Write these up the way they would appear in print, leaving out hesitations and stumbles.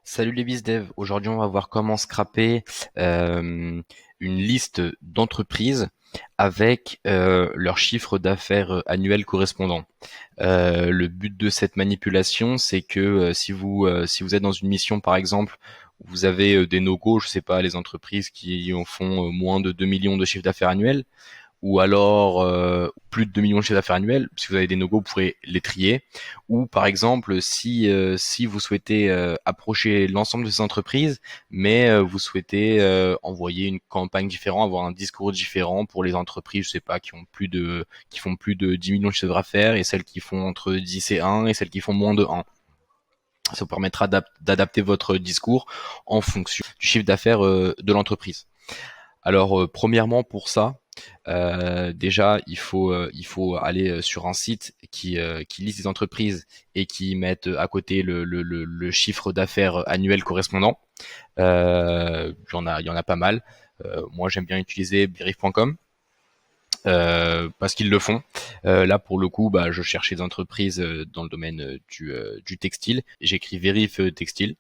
Salut les BizDev, aujourd'hui on va voir comment scraper une liste d'entreprises avec leur chiffre d'affaires annuel correspondant. Le but de cette manipulation, c'est que si vous êtes dans une mission par exemple, où vous avez des no-go, je sais pas, les entreprises qui en font moins de 2 millions de chiffre d'affaires annuel, ou alors plus de 2 millions de chiffre d'affaires annuel. Si vous avez des no-go, vous pourrez les trier. Ou par exemple, si vous souhaitez approcher l'ensemble de ces entreprises, mais vous souhaitez envoyer une campagne différente, avoir un discours différent pour les entreprises, je sais pas, qui font plus de 10 millions de chiffre d'affaires, et celles qui font entre 10 et 1, et celles qui font moins de 1. Ça vous permettra d'adapter votre discours en fonction du chiffre d'affaires de l'entreprise. Alors, premièrement, pour ça, déjà, il faut aller sur un site qui liste les entreprises et qui mette à côté le chiffre d'affaires annuel correspondant. Il y en a pas mal. Moi, j'aime bien utiliser Berif.com. Parce qu'ils le font. Là, pour le coup, je cherchais des entreprises dans le domaine du textile. J'écris Vérif textile.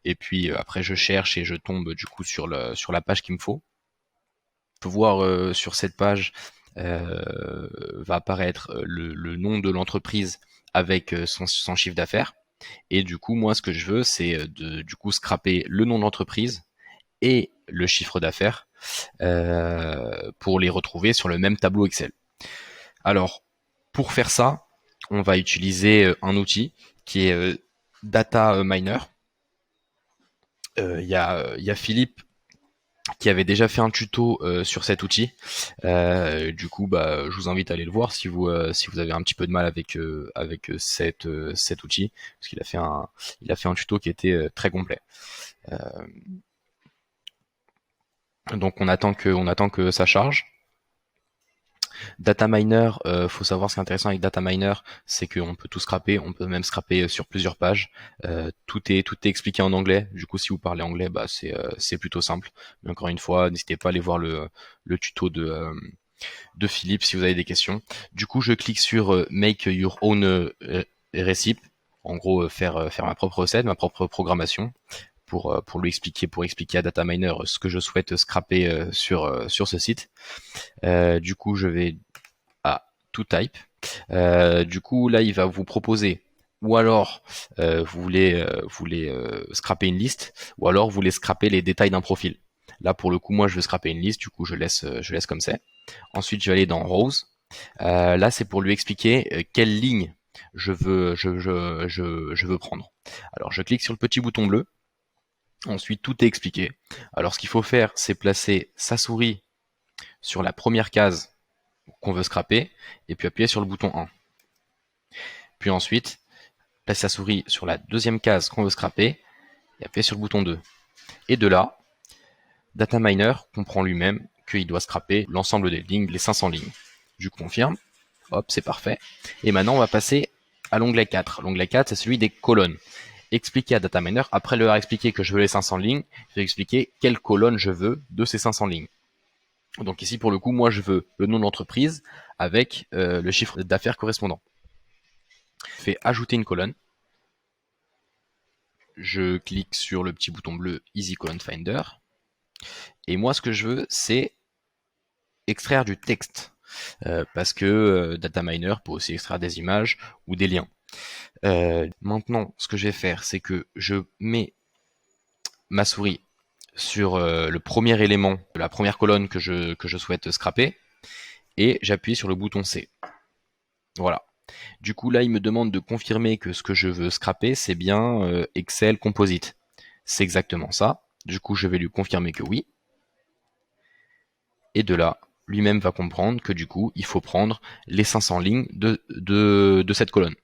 Et puis après, je cherche et je tombe du coup sur la page qu'il me faut. On peut voir sur cette page va apparaître le nom de l'entreprise avec son chiffre d'affaires. Et du coup, moi, ce que je veux, c'est du coup scraper le nom de l'entreprise et le chiffre d'affaires pour les retrouver sur le même tableau Excel. Alors, pour faire ça, on va utiliser un outil qui est Data Miner. Il y a Philippe qui avait déjà fait un tuto sur cet outil. Du coup, je vous invite à aller le voir si vous avez un petit peu de mal avec cet outil, parce qu'il a fait un tuto qui était très complet. Euh, donc on attend que ça charge. Data Miner, faut savoir ce qui est intéressant avec Data Miner, c'est qu'on peut tout scraper, on peut même scraper sur plusieurs pages. Tout est expliqué en anglais. Du coup, si vous parlez anglais, c'est plutôt simple. Mais encore une fois, n'hésitez pas à aller voir le tuto de Philippe si vous avez des questions. Du coup, je clique sur Make Your Own Recipe. En gros, faire ma propre recette, ma propre programmation pour expliquer à Data Miner ce que je souhaite scraper sur ce site. Du coup, je vais à To Type. Du coup, là, il va vous proposer ou alors vous voulez scraper une liste, ou alors vous voulez scraper les détails d'un profil. Là, pour le coup, moi, je veux scraper une liste, du coup, je laisse comme c'est. Ensuite, je vais aller dans Rows. Là, c'est pour lui expliquer quelle ligne je veux prendre. Alors, je clique sur le petit bouton bleu. Ensuite, tout est expliqué. Alors, ce qu'il faut faire, c'est placer sa souris sur la première case qu'on veut scraper, et puis appuyer sur le bouton 1. Puis ensuite, placer sa souris sur la deuxième case qu'on veut scraper, et appuyer sur le bouton 2. Et de là, Data Miner comprend lui-même qu'il doit scraper l'ensemble des lignes, les 500 lignes. Je confirme. Hop, c'est parfait. Et maintenant, on va passer à l'onglet 4. L'onglet 4, c'est celui des colonnes. Expliquer à Data Miner, après leur expliquer que je veux les 500 lignes, je vais expliquer quelle colonne je veux de ces 500 lignes. Donc ici, pour le coup, moi, je veux le nom de l'entreprise avec le chiffre d'affaires correspondant. Je fais ajouter une colonne. Je clique sur le petit bouton bleu Easy Column Finder. Et moi, ce que je veux, c'est extraire du texte. Parce que Data Miner peut aussi extraire des images ou des liens. Maintenant, ce que je vais faire, c'est que je mets ma souris sur le premier élément de la première colonne que je souhaite scraper, et j'appuie sur le bouton C. Voilà. Du coup, là, il me demande de confirmer que ce que je veux scraper, c'est bien Excel Composite. C'est exactement ça. Du coup, je vais lui confirmer que oui. Et de là, lui-même va comprendre que du coup, il faut prendre les 500 lignes de cette colonne.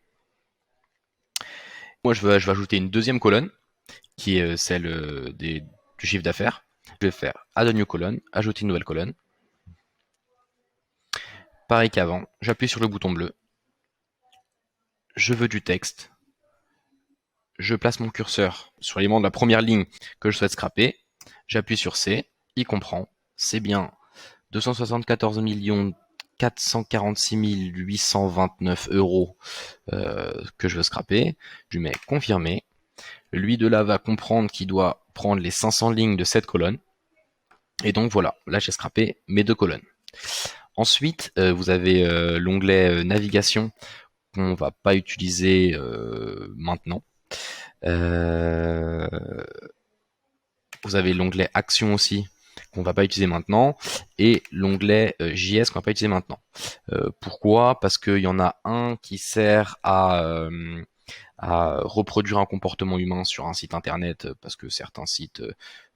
Moi, je vais ajouter une deuxième colonne, qui est celle du chiffre d'affaires. Je vais faire Add a new colonne, ajouter une nouvelle colonne. Pareil qu'avant, j'appuie sur le bouton bleu. Je veux du texte. Je place mon curseur sur l'élément de la première ligne que je souhaite scraper. J'appuie sur C. Il comprend. C'est bien 274 446 829 € que je veux scraper. Je mets confirmer. Lui de là va comprendre qu'il doit prendre les 500 lignes de cette colonne. Et donc voilà, là j'ai scrappé mes 2 colonnes. Ensuite, vous avez l'onglet navigation qu'on va pas utiliser maintenant. Euh, Vous avez l'onglet action aussi qu'on va pas utiliser maintenant et l'onglet JS qu'on va pas utiliser maintenant. Pourquoi? Parce qu'il y en a un qui sert à reproduire un comportement humain sur un site internet parce que certains sites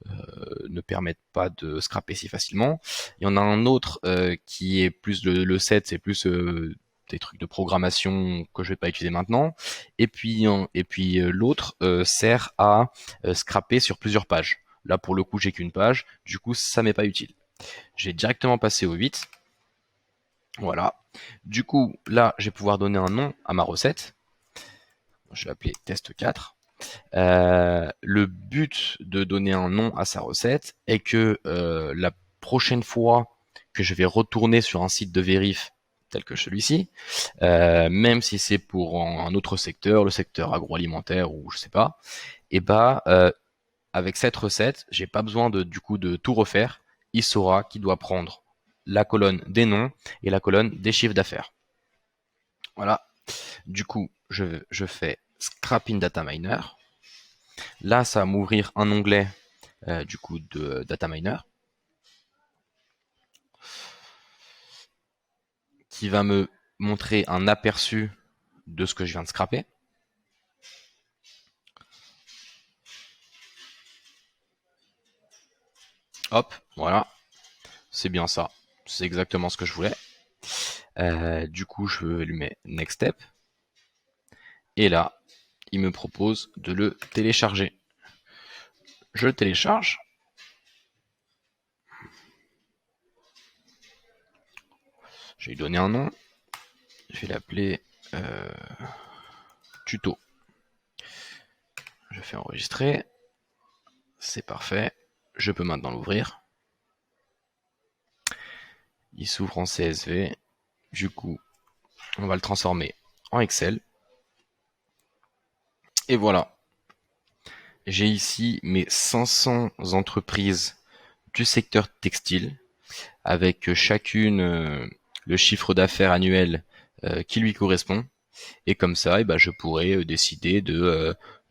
ne permettent pas de scraper si facilement. Il y en a un autre qui est plus le 7, c'est plus des trucs de programmation que je vais pas utiliser maintenant. Et puis l'autre sert à scraper sur plusieurs pages. Là pour le coup j'ai qu'une page, du coup ça m'est pas utile. J'ai directement passé au 8. Voilà. Du coup là je vais pouvoir donner un nom à ma recette. Je vais l'appeler test 4. Le but de donner un nom à sa recette est que la prochaine fois que je vais retourner sur un site de vérif tel que celui-ci, même si c'est pour un autre secteur, le secteur agroalimentaire ou je sais pas, et avec cette recette, j'ai pas besoin du coup de tout refaire. Il saura qu'il doit prendre la colonne des noms et la colonne des chiffres d'affaires. Voilà. Du coup, je fais Scrapping Data Miner. Là, ça va m'ouvrir un onglet du coup de Data Miner qui va me montrer un aperçu de ce que je viens de scraper. Hop, voilà, c'est bien ça. C'est exactement ce que je voulais. Du coup, je lui mets Next Step. Et là, il me propose de le télécharger. Je le télécharge. Je vais lui donner un nom. Je vais l'appeler tuto. Je fais enregistrer. C'est parfait. Je peux maintenant l'ouvrir. Il s'ouvre en CSV. Du coup, on va le transformer en Excel. Et voilà. J'ai ici mes 500 entreprises du secteur textile avec chacune le chiffre d'affaires annuel qui lui correspond. Et comme ça, je pourrais décider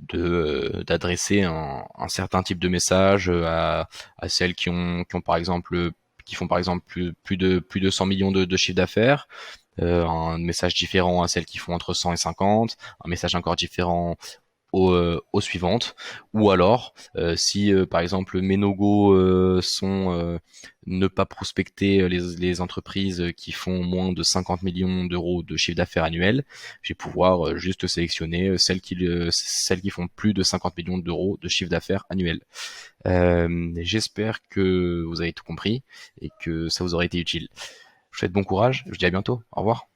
d'adresser un certain type de message à celles qui ont par exemple qui font par exemple plus de 100 millions de chiffre d'affaires, un message différent à celles qui font entre 100 et 50, un message encore différent aux suivantes, ou alors si par exemple mes no-go sont ne pas prospecter les entreprises qui font moins de 50 millions d'euros de chiffre d'affaires annuel, je vais pouvoir juste sélectionner celles qui font plus de 50 millions d'euros de chiffre d'affaires annuel. J'espère que vous avez tout compris et que ça vous aura été utile. Je vous souhaite bon courage, je vous dis à bientôt, au revoir.